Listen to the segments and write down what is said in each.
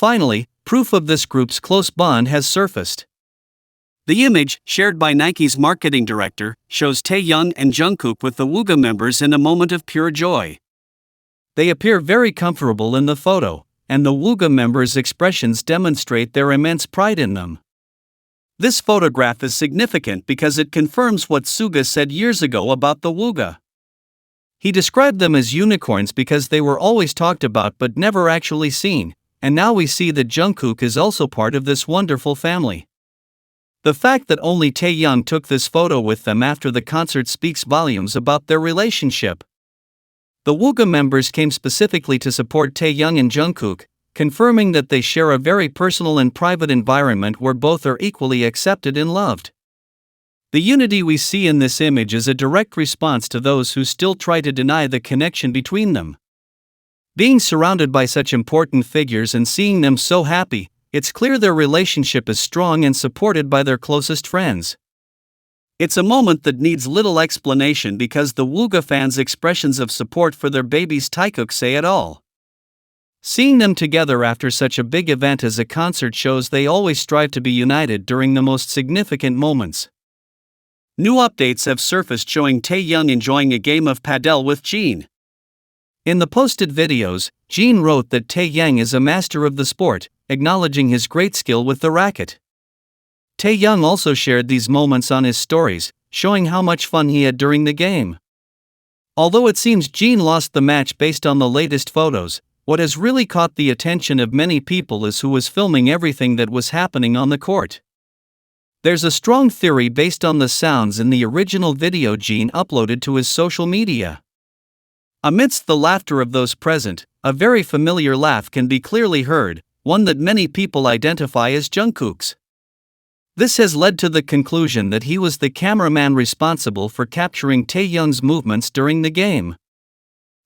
Finally, proof of this group's close bond has surfaced. The image, shared by Nike's marketing director, shows Taehyung and Jungkook with the Wuga members in a moment of pure joy. They appear very comfortable in the photo, and the Wuga members' expressions demonstrate their immense pride in them. This photograph is significant because it confirms what Suga said years ago about the Wuga. He described them as unicorns because they were always talked about but never actually seen, and now we see that Jungkook is also part of this wonderful family. The fact that only Taehyung took this photo with them after the concert speaks volumes about their relationship. The Wuga members came specifically to support Taehyung and Jungkook, confirming that they share a very personal and private environment where both are equally accepted and loved. The unity we see in this image is a direct response to those who still try to deny the connection between them. Being surrounded by such important figures and seeing them so happy, it's clear their relationship is strong and supported by their closest friends. It's a moment that needs little explanation because the Wuga fans' expressions of support for their babies Taekook say it all. Seeing them together after such a big event as a concert shows they always strive to be united during the most significant moments. New updates have surfaced showing Taehyung enjoying a game of padel with Jin. In the posted videos, Jin wrote that Taehyung is a master of the sport, acknowledging his great skill with the racket. Taehyung also shared these moments on his stories, showing how much fun he had during the game. Although it seems Jin lost the match based on the latest photos, what has really caught the attention of many people is who was filming everything that was happening on the court. There's a strong theory based on the sounds in the original video Jin uploaded to his social media. Amidst the laughter of those present, a very familiar laugh can be clearly heard, one that many people identify as Jungkook's. This has led to the conclusion that he was the cameraman responsible for capturing Taehyung's movements during the game.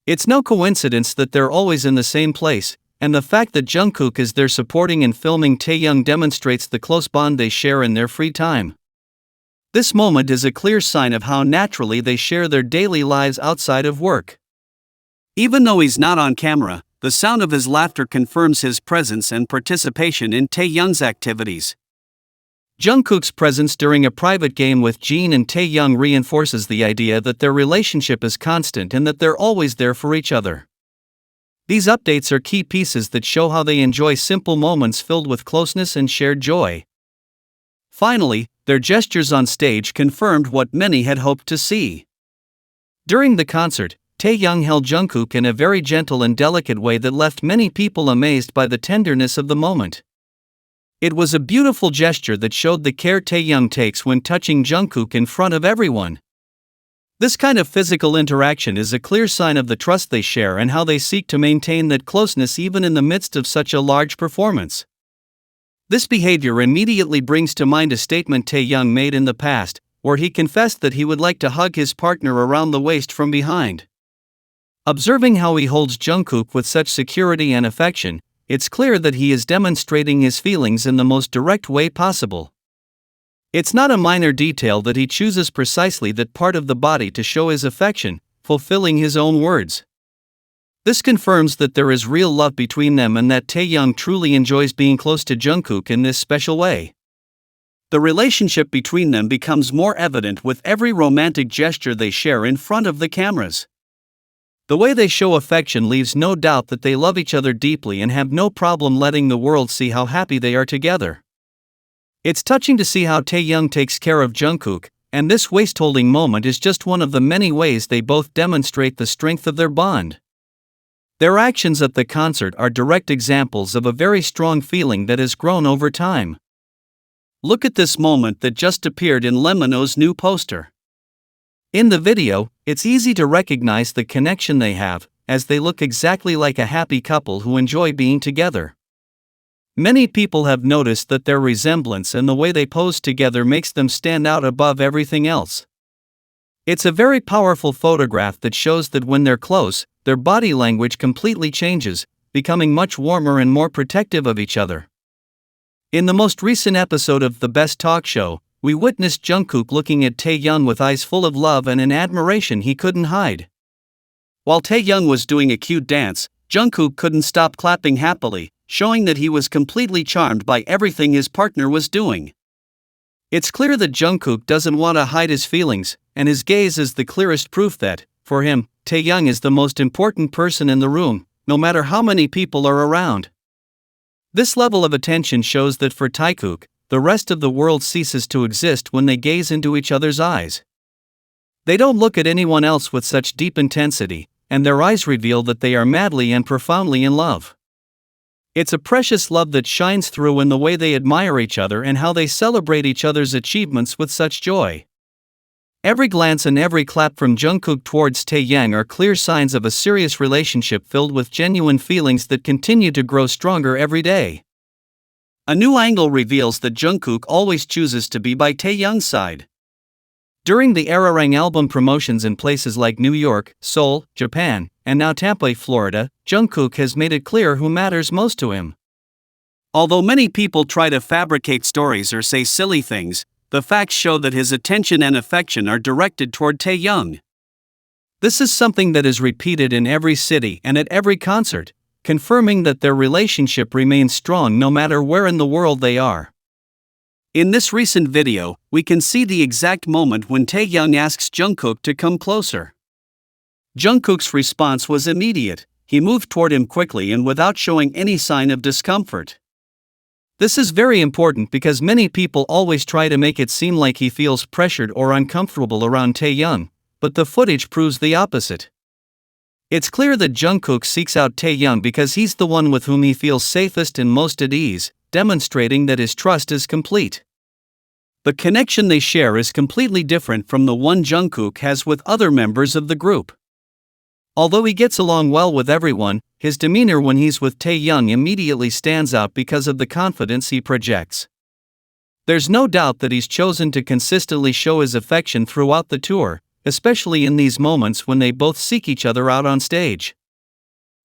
It's no coincidence that they're always in the same place, and the fact that Jungkook is there supporting and filming Taehyung demonstrates the close bond they share in their free time. This moment is a clear sign of how naturally they share their daily lives outside of work. Even though he's not on camera, the sound of his laughter confirms his presence and participation in Taehyung's activities. Jungkook's presence during a private game with Jin and Taehyung reinforces the idea that their relationship is constant and that they're always there for each other. These updates are key pieces that show how they enjoy simple moments filled with closeness and shared joy. Finally, their gestures on stage confirmed what many had hoped to see. During the concert, Taehyung held Jungkook in a very gentle and delicate way that left many people amazed by the tenderness of the moment. It was a beautiful gesture that showed the care Taehyung takes when touching Jungkook in front of everyone. This kind of physical interaction is a clear sign of the trust they share and how they seek to maintain that closeness even in the midst of such a large performance. This behavior immediately brings to mind a statement Taehyung made in the past, where he confessed that he would like to hug his partner around the waist from behind. Observing how he holds Jungkook with such security and affection, it's clear that he is demonstrating his feelings in the most direct way possible. It's not a minor detail that he chooses precisely that part of the body to show his affection, fulfilling his own words. This confirms that there is real love between them and that Taehyung truly enjoys being close to Jungkook in this special way. The relationship between them becomes more evident with every romantic gesture they share in front of the cameras. The way they show affection leaves no doubt that they love each other deeply and have no problem letting the world see how happy they are together. It's touching to see how Taehyung takes care of Jungkook, and this waist-holding moment is just one of the many ways they both demonstrate the strength of their bond. Their actions at the concert are direct examples of a very strong feeling that has grown over time. Look at this moment that just appeared in Lemino's new poster. In the video, it's easy to recognize the connection they have, as they look exactly like a happy couple who enjoy being together. Many people have noticed that their resemblance and the way they pose together makes them stand out above everything else. It's a very powerful photograph that shows that when they're close, their body language completely changes, becoming much warmer and more protective of each other. In the most recent episode of The Best Talk Show, we witnessed Jungkook looking at Taehyung with eyes full of love and an admiration he couldn't hide. While Taehyung was doing a cute dance, Jungkook couldn't stop clapping happily, showing that he was completely charmed by everything his partner was doing. It's clear that Jungkook doesn't want to hide his feelings, and his gaze is the clearest proof that, for him, Taehyung is the most important person in the room, no matter how many people are around. This level of attention shows that for Taekook, the rest of the world ceases to exist when they gaze into each other's eyes. They don't look at anyone else with such deep intensity, and their eyes reveal that they are madly and profoundly in love. It's a precious love that shines through in the way they admire each other and how they celebrate each other's achievements with such joy. Every glance and every clap from Jungkook towards Taehyung are clear signs of a serious relationship filled with genuine feelings that continue to grow stronger every day. A new angle reveals that Jungkook always chooses to be by Taehyung's side. During the Ararang album promotions in places like New York, Seoul, Japan, and now Tampa, Florida, Jungkook has made it clear who matters most to him. Although many people try to fabricate stories or say silly things, the facts show that his attention and affection are directed toward Taehyung. This is something that is repeated in every city and at every concert, confirming that their relationship remains strong no matter where in the world they are. In this recent video, we can see the exact moment when Taehyung asks Jungkook to come closer. Jungkook's response was immediate. He moved toward him quickly and without showing any sign of discomfort. This is very important because many people always try to make it seem like he feels pressured or uncomfortable around Taehyung, but the footage proves the opposite. It's clear that Jungkook seeks out Taehyung because he's the one with whom he feels safest and most at ease, demonstrating that his trust is complete. The connection they share is completely different from the one Jungkook has with other members of the group. Although he gets along well with everyone, his demeanor when he's with Taehyung immediately stands out because of the confidence he projects. There's no doubt that he's chosen to consistently show his affection throughout the tour, especially in these moments when they both seek each other out on stage.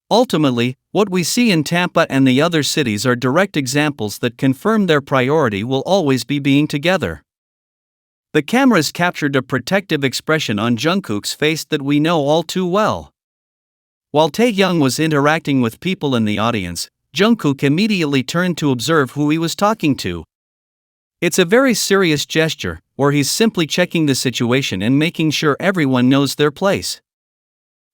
Ultimately, what we see in Tampa and the other cities are direct examples that confirm their priority will always be being together. The cameras captured a protective expression on Jungkook's face that we know all too well. While Taehyung was interacting with people in the audience, Jungkook immediately turned to observe who he was talking to. It's a very serious gesture, where he's simply checking the situation and making sure everyone knows their place.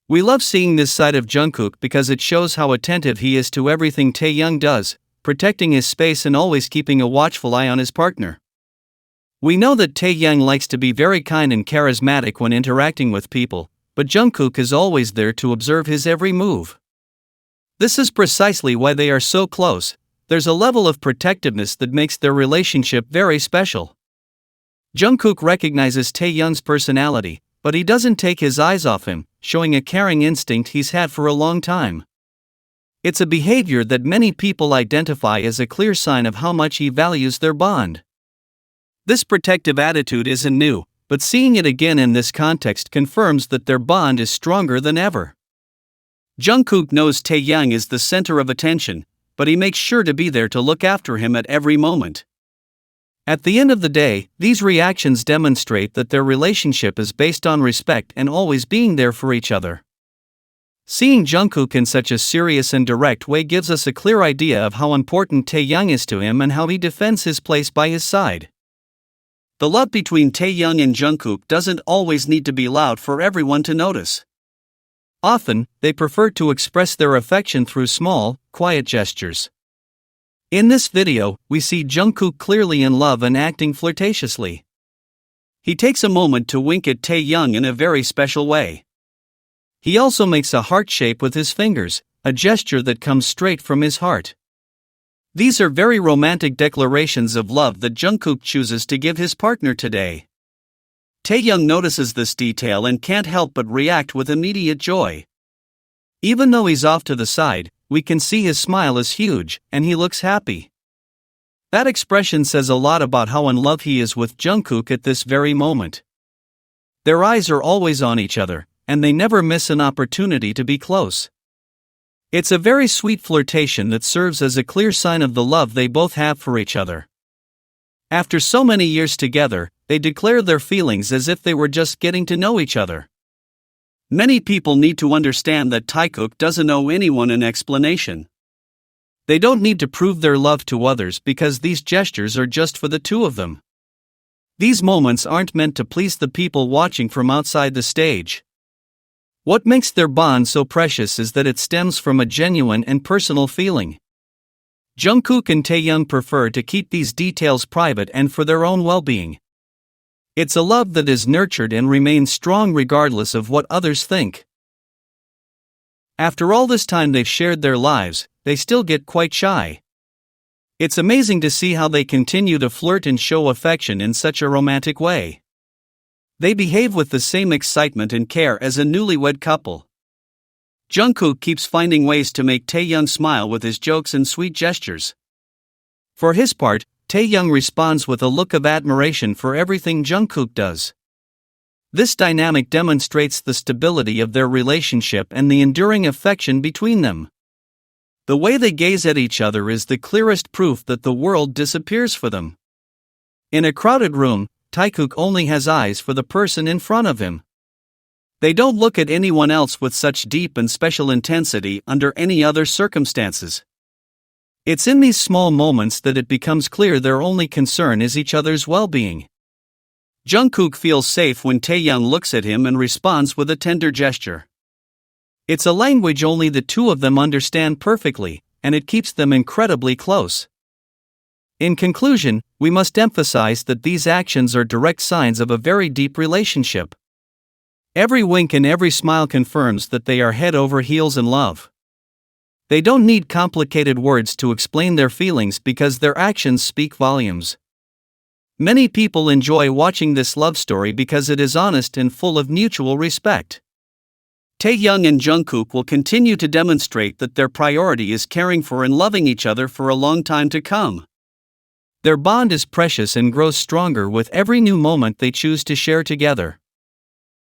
We love seeing this side of Jungkook because it shows how attentive he is to everything Taehyung does, protecting his space and always keeping a watchful eye on his partner. We know that Taehyung likes to be very kind and charismatic when interacting with people, but Jungkook is always there to observe his every move. This is precisely why they are so close. There's a level of protectiveness that makes their relationship very special. Jungkook recognizes Taehyung's personality, but he doesn't take his eyes off him, showing a caring instinct he's had for a long time. It's a behavior that many people identify as a clear sign of how much he values their bond. This protective attitude isn't new, but seeing it again in this context confirms that their bond is stronger than ever. Jungkook knows Taehyung is the center of attention, but he makes sure to be there to look after him at every moment. At the end of the day, these reactions demonstrate that their relationship is based on respect and always being there for each other. Seeing Jungkook in such a serious and direct way gives us a clear idea of how important Taehyung is to him and how he defends his place by his side. The love between Taehyung and Jungkook doesn't always need to be loud for everyone to notice. Often, they prefer to express their affection through small, quiet gestures. In this video, we see Jungkook clearly in love and acting flirtatiously. He takes a moment to wink at Taehyung in a very special way. He also makes a heart shape with his fingers, a gesture that comes straight from his heart. These are very romantic declarations of love that Jungkook chooses to give his partner today. Taehyung notices this detail and can't help but react with immediate joy. Even though he's off to the side, we can see his smile is huge, and he looks happy. That expression says a lot about how in love he is with Jungkook at this very moment. Their eyes are always on each other, and they never miss an opportunity to be close. It's a very sweet flirtation that serves as a clear sign of the love they both have for each other. After so many years together, they declare their feelings as if they were just getting to know each other. Many people need to understand that Taekook doesn't owe anyone an explanation. They don't need to prove their love to others because these gestures are just for the two of them. These moments aren't meant to please the people watching from outside the stage. What makes their bond so precious is that it stems from a genuine and personal feeling. Jungkook and Taehyung prefer to keep these details private and for their own well-being. It's a love that is nurtured and remains strong regardless of what others think. After all this time they've shared their lives, they still get quite shy. It's amazing to see how they continue to flirt and show affection in such a romantic way. They behave with the same excitement and care as a newlywed couple. Jungkook keeps finding ways to make Taehyung smile with his jokes and sweet gestures. For his part, Taehyung responds with a look of admiration for everything Jungkook does. This dynamic demonstrates the stability of their relationship and the enduring affection between them. The way they gaze at each other is the clearest proof that the world disappears for them. In a crowded room, Taekook only has eyes for the person in front of him. They don't look at anyone else with such deep and special intensity under any other circumstances. It's in these small moments that it becomes clear their only concern is each other's well-being. Jungkook feels safe when Taehyung looks at him and responds with a tender gesture. It's a language only the two of them understand perfectly, and it keeps them incredibly close. In conclusion, we must emphasize that these actions are direct signs of a very deep relationship. Every wink and every smile confirms that they are head over heels in love. They don't need complicated words to explain their feelings because their actions speak volumes. Many people enjoy watching this love story because it is honest and full of mutual respect. Taehyung and Jungkook will continue to demonstrate that their priority is caring for and loving each other for a long time to come. Their bond is precious and grows stronger with every new moment they choose to share together.